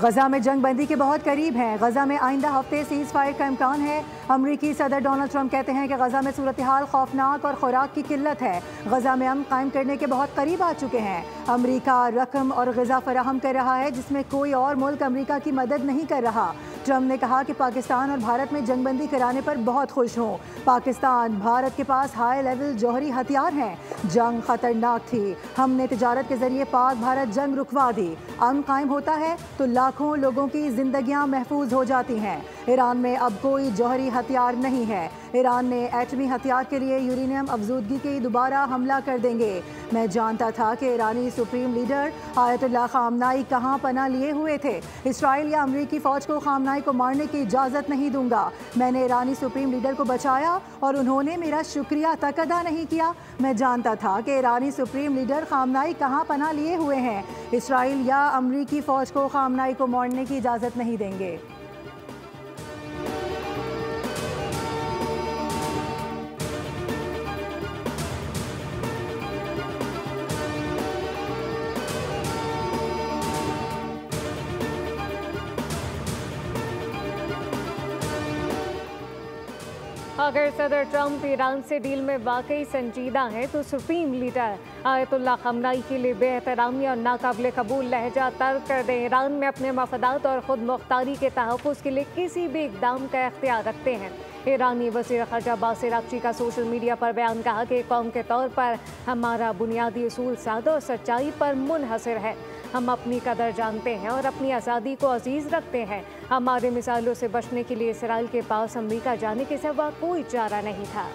गजा में जंग बंदी के बहुत करीब हैं। गजा में आइंदा हफ्ते सीज फायर का इम्कान है। अमरीकी सदर डोनाल्ड ट्रंप कहते हैं कि गजा में सूरत हाल खौफनाक और खुराक की किल्लत है। गजा में अमन कायम करने के बहुत करीब आ चुके हैं। अमरीका रकम और ग़िज़ा फराहम कर रहा है जिसमें कोई और मुल्क अमरीका की मदद नहीं कर रहा। ट्रंप ने कहा कि पाकिस्तान और भारत में जंगबंदी कराने पर बहुत खुश हूँ। पाकिस्तान भारत के पास हाई लेवल जौहरी हथियार हैं। जंग खतरनाक थी, हमने तिजारत के जरिए पाक भारत जंग रुकवा दी। अमन कायम होता है तो लाखों लोगों की जिंदगियां महफूज हो जाती हैं। ईरान में अब कोई जौहरी हथियार नहीं है। ईरान ने एटमी हथियार के लिए यूरेनियम अफजूदगी के दोबारा हमला कर देंगे। मैं जानता था कि ईरानी सुप्रीम लीडर आयतुल्लाह खामनाई कहाँ पनाह लिए हुए थे। इसराइल या अमरीकी फ़ौज को खामनाई को मारने की इजाज़त नहीं दूंगा। मैंने ईरानी सुप्रीम लीडर को बचाया और उन्होंने मेरा शुक्रिया तक अदा नहीं किया। मैं जानता था कि ईरानी सुप्रीम लीडर खामनाई कहाँ पनाह लिए हुए हैं। इसराइल या अमरीकी फ़ौज को खामनाई को मारने की इजाज़त नहीं देंगे। अगर सदर ट्रंप ईरान से डील में वाकई संजीदा हैं तो सुप्रीम लीडर आयतुल्लाह खामनाई के लिए बेहतरामी और नाकाबिल कबूल लहजा तर्क कर दें। ईरान में अपने मफादात और खुद मुख्तारी के तहफ़्फ़ुज़ के लिए किसी भी इक़दाम का इख्तियार रखते हैं। ईरानी वज़ीर ख़ारजा अब्बास अराग़ची का सोशल मीडिया पर बयान कहा कि कौम के तौर पर हमारा बुनियादी उसूल सादा और सच्चाई पर मुनहसर है। हम अपनी कदर जानते हैं और अपनी आज़ादी को अजीज़ रखते हैं। हमारे मिसाइलों से बचने के लिए इसराइल के पास अमरीका जाने के सिवा कोई चारा नहीं था।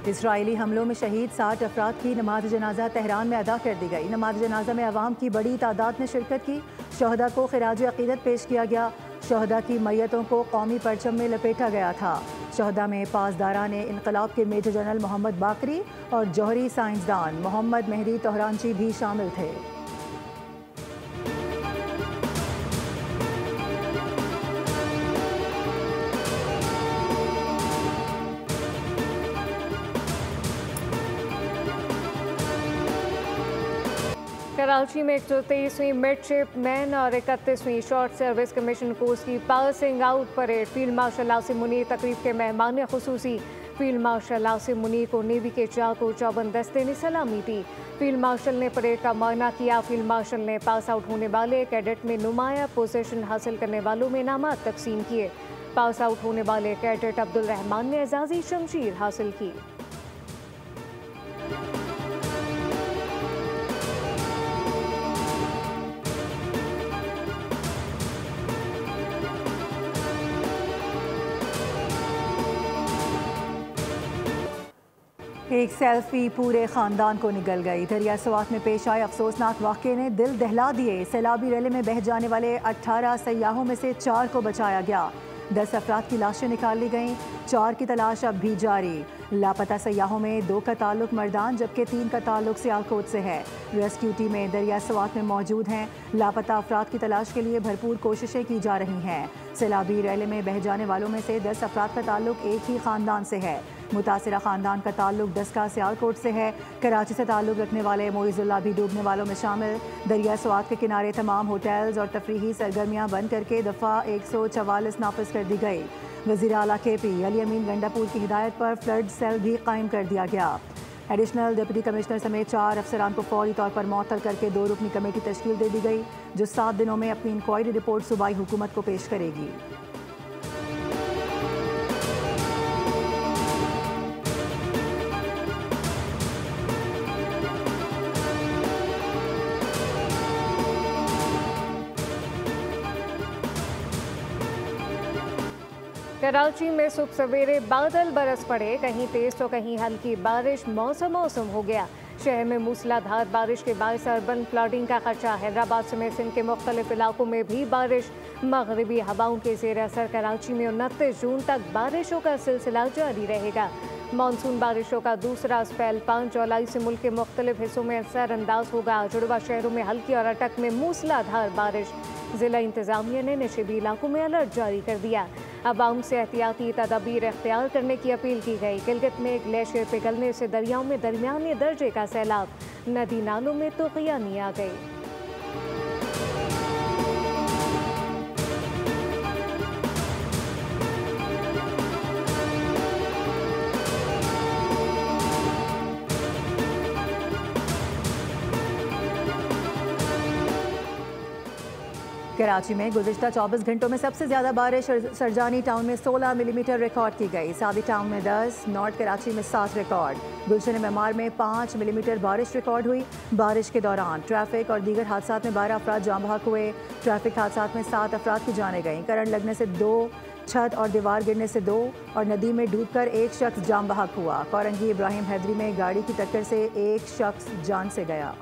इसराइली हमलों में शहीद 60 अफराद की नमाज जनाजा तेहरान में अदा कर दी गई। नमाज जनाजा में अवाम की बड़ी तादाद ने शिरकत की। शहदा को खिराज अक़ीदत पेश किया गया। शहदा की मैयतों को कौमी परचम में लपेटा गया था। शहदा में पासदारान इनकलाब के मेजर जनरल मोहम्मद बाकरी और जौहरी साइंसदान मोहम्मद मेहदी तोहरानची भी शामिल थे। कराची में 123वीं मिडशिपमैन और 31वीं शॉर्ट सर्विस कमीशन कोर्स की passing out parade field marshal Asim Munir तकरीब के मेहमान खुसूसी। फील्ड मार्शल आसिम मुनीर को नेवी के चाको चौबंद दस्ते ने सलामी दी। फील्ड मार्शल ने परेड का मुआयना किया। फील्ड मार्शल ने पास आउट होने वाले कैडेट में नुमाया पोजीशन हासिल करने वालों में इनामात तकसीम किए। पास आउट होने वाले कैडेट अब्दुल रहमान ने एजाज़ी शमशीर हासिल की। एक सेल्फी पूरे खानदान को निगल गई। दरिया स्वात में पेश आए अफसोसनाक वाक़े ने दिल दहला दिए। सैलाबी रैली में बह जाने वाले 18 सयाहों में से 4 को बचाया गया। 10 अफराद की लाशें निकाल ली गईं। 4 की तलाश अब भी जारी। लापता सयाहों में 2 का ताल्लुक मर्दान जबकि 3 का ताल्लुक सियालकोट से है। रेस्क्यू टीमें दरिया स्वात में मौजूद हैं। लापता अफराद की तलाश के लिए भरपूर कोशिशें की जा रही हैं। सैलाबी रैली में बह जाने वालों में से 10 अफराद का ताल्लुक एक ही ख़ानदान से है। मुतासिरा ख़ानदान का ताल्लुक डस्का सियालकोट से है। कराची से ताल्लुक रखने वाले मोइज़ुल्लाह भी डूबने वालों में शामिल। दरिया स्वात के किनारे तमाम होटल्स और तफरीही सरगर्मियाँ बंद करके दफ़ा 144 नाफिज कर दी गई। वज़ीर आला KP अली अमीन गंडापुर की हिदायत पर फ्लड सेल भी कायम कर दिया गया। एडिशनल डिप्टी कमिश्नर समेत 4 अफसरान को फौरी तौर पर मुअत्तल करके 2 रुकनी कमेटी तश्कील दे दी गई जो 7 दिनों में अपनी इंक्वायरी रिपोर्ट सूबाई हुकूमत को पेश करेगी। कराची में सुबह सवेरे बादल बरस पड़े, कहीं तेज तो कहीं हल्की बारिश। मौसम हो गया। शहर में मूसलाधार बारिश के बायस अर्बन फ्लडिंग का खदशा। हैदराबाद समेत सिंध के मुख्तलिफ इलाकों में भी बारिश। मगरबी हवाओं के जेर असर कराची में 29 जून तक बारिशों का सिलसिला जारी रहेगा। मानसून बारिशों का दूसरा स्पेल 5 जुलाई से मुल्क के मुख्तलिफ हिस्सों में असर अंदाज होगा। जुड़वा शहरों में हल्की और अटक में मूसलाधार बारिश। जिला इंतजामिया ने नशीबी इलाकों में अलर्ट जारी कर दिया। अवाम से एहतियाती तदाबीर इख्तियार करने की अपील की गई। गिलगित में ग्लेशियर पिघलने से दरियाओं में दरमियाने दर्जे का सैलाब, नदी नालों में तूफ़ानी आ गई। कराची में गुज़िश्ता 24 घंटों में सबसे ज़्यादा बारिश सरजानी टाउन में 16 मिलीमीटर रिकॉर्ड की गई। सादी टाउन में 10, नॉर्थ कराची में 7 रिकॉर्ड। गुलशन मेमार में 5 मिलीमीटर बारिश रिकॉर्ड हुई। बारिश के दौरान ट्रैफिक और दीगर हादसात में 12 अफराद जान बहक हुए। ट्रैफिक हादसात में 7 अफराद की जानें गईं। करंट लगने से 2, छत और दीवार गिरने से 2 और नदी में डूबकर एक शख्स जान बहक हुआ। कोरंगी इब्राहिम हैदरी में गाड़ी की टक्कर से एक शख्स जान से गया।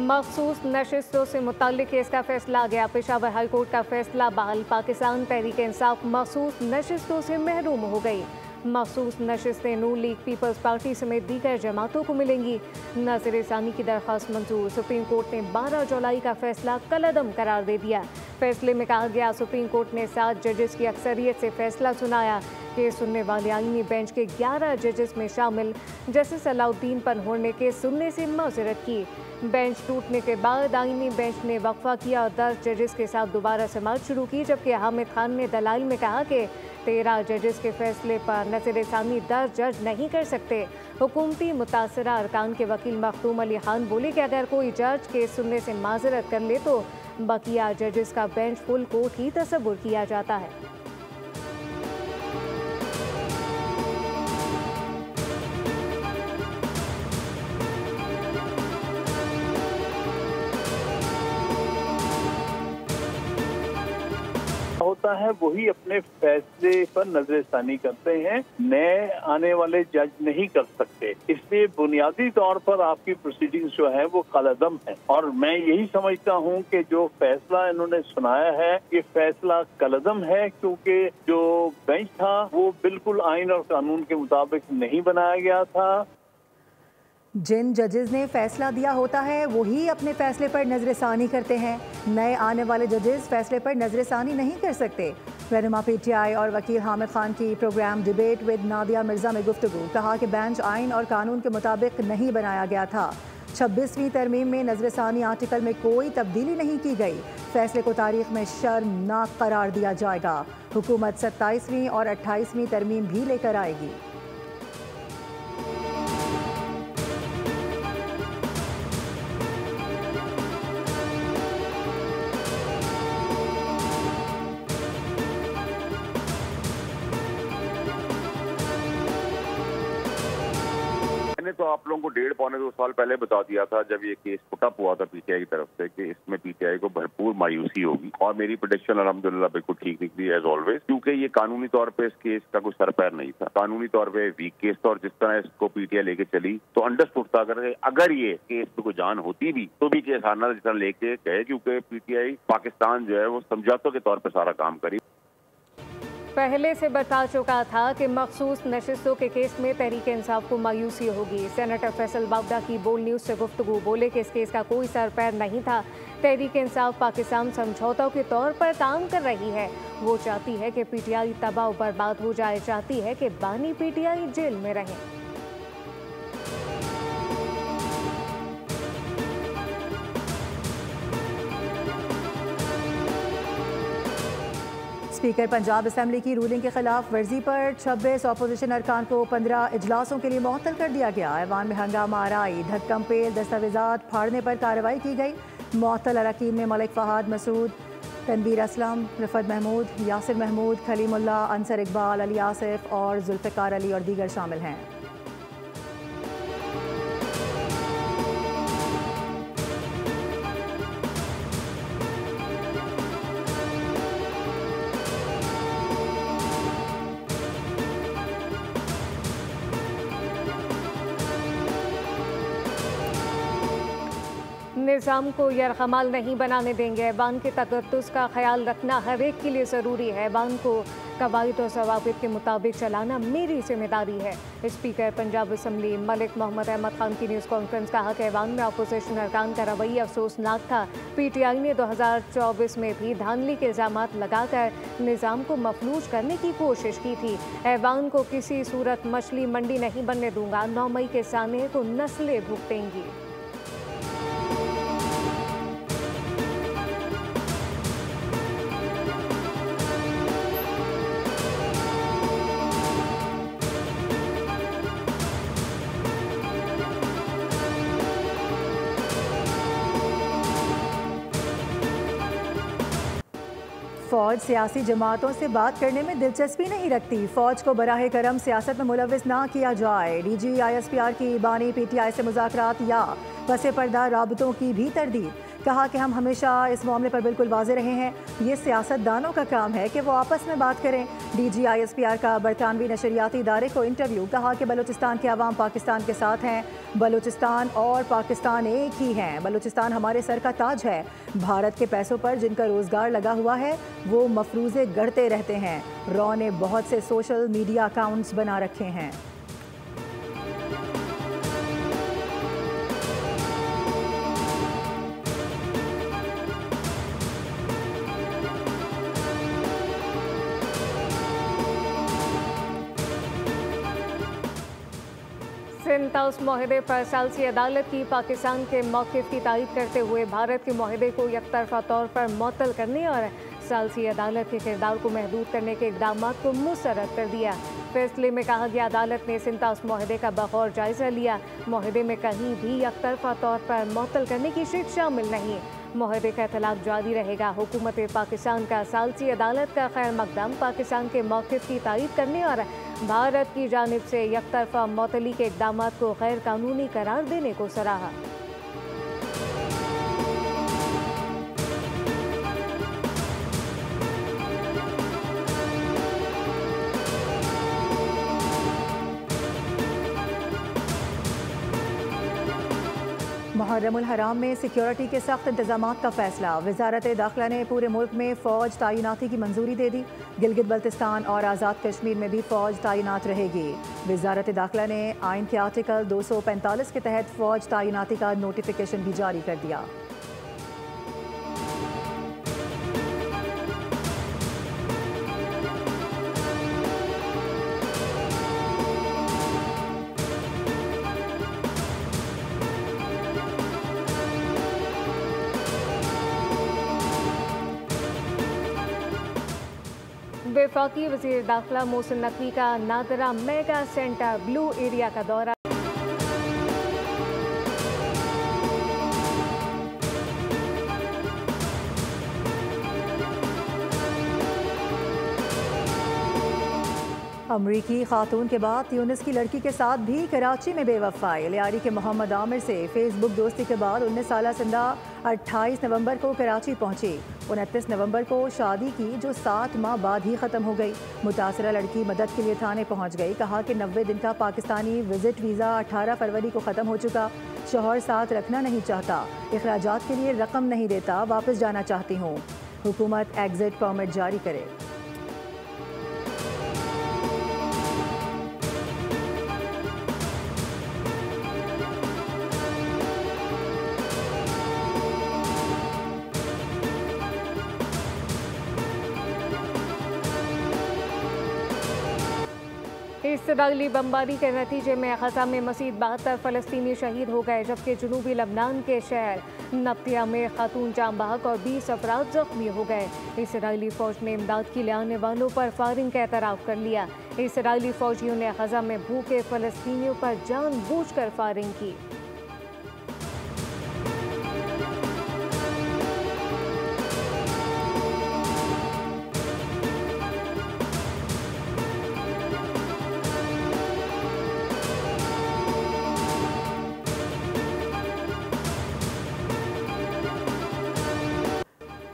मखसूस नशिस्तों से मुताल्लिक केस का फैसला आ गया। पेशावर हाई कोर्ट का फैसला बहाल। पाकिस्तान तहरीक इंसाफ मखसूस नशिस्तों से महरूम हो गई। मखसूस नशिस्तें नून लीग, पीपल्स पार्टी समेत दीगर जमातों को मिलेंगी। नज़र सानी की दरख्वास्त मंजूर। सुप्रीम कोर्ट ने 12 जुलाई का फैसला कलअदम करार दे दिया। फैसले में कहा गया, सुप्रीम कोर्ट ने 7 जजेस की अक्सरियत से फैसला सुनाया। केस सुनने वाले आईनी बेंच के 11 जजेस में शामिल जस्टिस अलाउद्दीन पनहोर ने केस सुनने से माजरत की। बेंच टूटने के बाद आईनी बेंच ने वक्फा किया और 10 जजेस के साथ दोबारा समाअत शुरू की, जबकि हामिद खान ने दलाइल में कहा कि 13 जजेस के फैसले पर नज़र सानी 10 जज नहीं कर सकते। हुकूमती मुतासरा अरकान के वकील मखदूम अली खान बोले कि अगर कोई जज केस सुनने से माजरत कर ले तो बकिया जजेस का बेंच फुल कोर्ट ही तसव्वुर किया जाता है। होता है वही अपने फैसले पर नजरसानी करते हैं, नए आने वाले जज नहीं कर सकते। इसलिए बुनियादी तौर पर आपकी प्रोसीडिंग्स जो है वो कलअदम है और मैं यही समझता हूं कि जो फैसला इन्होंने सुनाया है ये फैसला कलअदम है, क्योंकि जो बेंच था वो बिल्कुल आइन और कानून के मुताबिक नहीं बनाया गया था। जिन जजेस ने फैसला दिया होता है वही अपने फैसले पर नजरसानी करते हैं। नए आने वाले जजेस फैसले पर नजरसानी नहीं कर सकते। रहनुमा PTI और वकील हामिद खान की program debate with Nadia Mirza में गुफ्तगू। कहा कि बेंच आइन और कानून के मुताबिक नहीं बनाया गया था। 26वीं तरमीम में नजरसानी आर्टिकल में कोई तब्दीली नहीं की गई। फैसले को तारीख में शर्मनाक करार दिया जाएगा। हुकूमत 27वीं और 28वीं तरमीम भी लेकर आएगी। तो आप लोगों को 1.5-2 साल पहले बता दिया था जब ये केस पुटअप हुआ था PTI की तरफ से कि इसमें PTI को भरपूर मायूसी होगी और मेरी प्रेडिक्शन अल्हम्दुलिल्लाह बिल्कुल ठीक निकली एज ऑलवेज, क्योंकि ये कानूनी तौर पे इस केस का कोई सर पैर नहीं था। कानूनी तौर पे वीक केस था और जिस तरह इसको PTI लेके चली तो अंडरस्टूड था अगर ये केस पे कोई जान होती भी तो भी केस हारना जिस तरह लेके गए, क्योंकि PTI पाकिस्तान जो है वो समझौतों के तौर पर सारा काम करी। पहले से बता चुका था कि मखसूस नशिस्तों के केस में तहरीक इंसाफ को मायूसी होगी। सेनेटर फैसल बावदा की बोल न्यूज़ से गुफ्तगू। बोले कि इस केस का कोई सर पैर नहीं था। तहरीक इंसाफ पाकिस्तान समझौतों के तौर पर काम कर रही है। वो चाहती है कि PTI तबाह बर्बाद हो जाए, चाहती है कि बानी PTI जेल में रहें। स्पीकर पंजाब असम्बली की रूलिंग के खिलाफ वर्जी पर 26 अपोजिशन अरकान को 15 इजलासों के लिए मुअत्तल कर दिया गया। ऐवान में हंगामा आराई, धक्कम पेल, दस्तावेजात फाड़ने पर कार्रवाई की गई। मुअत्तल अरकान में मलिक फहाद मसूद, तनवीर असलम, रफत महमूद, यासिर महमूद, खलीमुल्ला, अंसर इकबाल, अली आसिफ और जुल्फ़िकार अली और दीगर शामिल हैं। निज़ाम को यरगमाल नहीं बनाने देंगे। ऐवान के तकद्दुस का ख्याल रखना हर एक के लिए ज़रूरी है। ऐवान को कवायद और ज़वाबित के मुताबिक चलाना मेरी जिम्मेदारी है। स्पीकर पंजाब असम्बली मलिक मोहम्मद अहमद खान की न्यूज़ कॉन्फ्रेंस कहा कि ऐवान में अपोजिशन अरकान का रवैया अफसोसनाक था। PTI ने 2024 में भी धांधली के इल्ज़ामात लगाकर निज़ाम को मफलूज करने की कोशिश की थी। ऐवान को किसी सूरत मछली मंडी नहीं बनने दूंगा। 9 मई के साने को नस्लें भुगतेंगी। फ़ौज सियासी जमातों से बात करने में दिलचस्पी नहीं रखती। फ़ौज को बराह करम सियासत में मुलविस ना किया जाए। DG ISPR की बानी PTI से मुज़ाकरात या पसे पर्दा राबतों की भी तरदीद। कहा कि हम हमेशा इस मामले पर बिल्कुल वाज़े रहे हैं। ये सियासतदानों का काम है कि वो आपस में बात करें। DG ISPR का बरतानवी नशरियाती इदारे को इंटरव्यू। कहा कि बलूचिस्तान के अवाम पाकिस्तान के साथ हैं। बलूचिस्तान और पाकिस्तान एक ही हैं। बलूचिस्तान हमारे सर का ताज है। भारत के पैसों पर जिनका रोज़गार लगा हुआ है वो मफरूज़े गढ़ते रहते हैं। रॉ ने बहुत से सोशल मीडिया अकाउंट्स बना रखे हैं। सिंताउस माहदे पर सालसी अदालत की पाकिस्तान के मौक़िफ़ की तारीफ़ करते हुए भारत के माहदे को यकतरफ़ा तौर पर मुअत्तल करने और सालसी अदालत के किरदार को महदूद करने के इक़दाम को मुस्तरद कर दिया। फैसले में कहा गया अदालत ने सिंताउस माहदे का बग़ौर जायज़ा लिया। माहदे में कहीं भी यकतरफ़ा तौर पर मुअत्तल करने की शिक शामिल नहीं। माहदे का इतलाक़ जारी रहेगा। हुकूमत पाकिस्तान का सालसी अदालत का खैर मकदम पाकिस्तान के मौक़िफ़ की तारीफ़ करने और भारत की जानिब से यकतरफ़ा मुअत्तली के इक़दाम को गैर कानूनी करार देने को सराहा। मुहर्रमुल हराम में सिक्योरिटी के सख्त इंतजामात का फैसला। वजारत दाखिला ने पूरे मुल्क में फ़ौज तैनाती की मंजूरी दे दी। गिलगित बल्तिस्तान और आज़ाद कश्मीर में भी फ़ौज तैनात रहेगी। वजारत दाखिला ने आइन के आर्टिकल 245 के तहत फ़ौज तैनाती का नोटिफिकेशन भी जारी कर दिया। वफाकी वज़ीर दाखिला मोहसिन नकवी का NADRA mega centre blue area का दौरा। अमरीकी खातून के बाद यूनिस की लड़की के साथ भी कराची में बेवफाई। लियारी के मोहम्मद आमिर से फेसबुक दोस्ती के बाद 19 साला सिंधा 28 नवंबर को कराची पहुंची। 29 नवंबर को शादी की जो 7 माह बाद ही ख़त्म हो गई। मुतासरा लड़की मदद के लिए थाने पहुंच गई। कहा कि 90 दिन का पाकिस्तानी विजिट वीज़ा 18 फरवरी को ख़त्म हो चुका। शौहर साथ रखना नहीं चाहता। अखराजात के लिए रकम नहीं देता। वापस जाना चाहती हूँ। हुकूमत एग्जिट परमिट जारी करे। इसराइली बमबारी के नतीजे में ग़ज़ा में मज़ीद 72 फ़लस्तीनी शहीद हो गए, जबकि जनूबी लबनान के शहर नब्तिया में खातून जाम बहक और 20 अफराद ज़ख्मी हो गए। इसराइली फ़ौज ने इमदाद के लिए आने वालों पर फायरिंग का एतराफ़ कर लिया। इसराइली फ़ौजियों ने ग़ज़ा में भूखे फ़लस्तीनियों पर जानबूझकर फायरिंग की।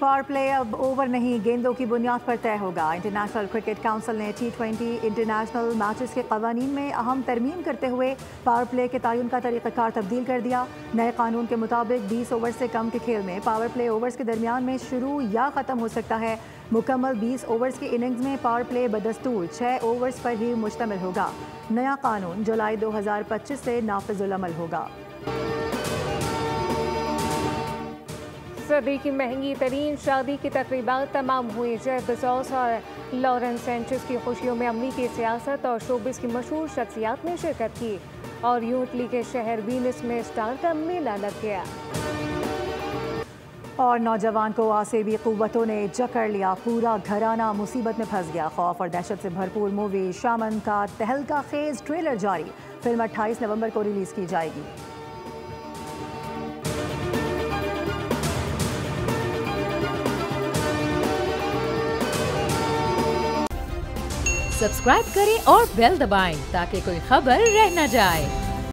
पावर प्ले अब ओवर नहीं, गेंदों की बुनियाद पर तय होगा। इंटरनेशनल क्रिकेट काउंसिल ने T20 इंटरनेशनल मैचेस के कवानीन में अहम तरमीम करते हुए पावर प्ले के तयन का तरीक़ाकार तब्दील कर दिया। नए कानून के मुताबिक 20 ओवर से कम के खेल में पावर प्ले ओवर्स के दरमियान में शुरू या ख़त्म हो सकता है। मुकम्मल 20 ओवर्स की इनिंग्स में पावर प्ले बदस्तूर 6 ओवर्स पर ही मुश्तमिल होगा। नया कानून जुलाई 2025 से नाफिजुल अमल होगा। सदी की महंगी तरीन शादी की तकरीबात तमाम हुई। जेफ बेज़ोस और लॉरेंस सेंचेस की खुशियों में अमरीकी सियासत और शोबिस की मशहूर शख्सियात ने शिरकत की और यूं इटली के शहर वीनिस में स्टार का मेला लग गया। और नौजवान को आसेबी कुव्वतों ने जकड़ लिया, पूरा घराना मुसीबत में फंस गया। खौफ और दहशत से भरपूर मूवी शामन का तहलका खेज ट्रेलर जारी। फिल्म 28 नवंबर को रिलीज की जाएगी। सब्सक्राइब करें और बेल दबाएं ताकि कोई खबर रह न जाए।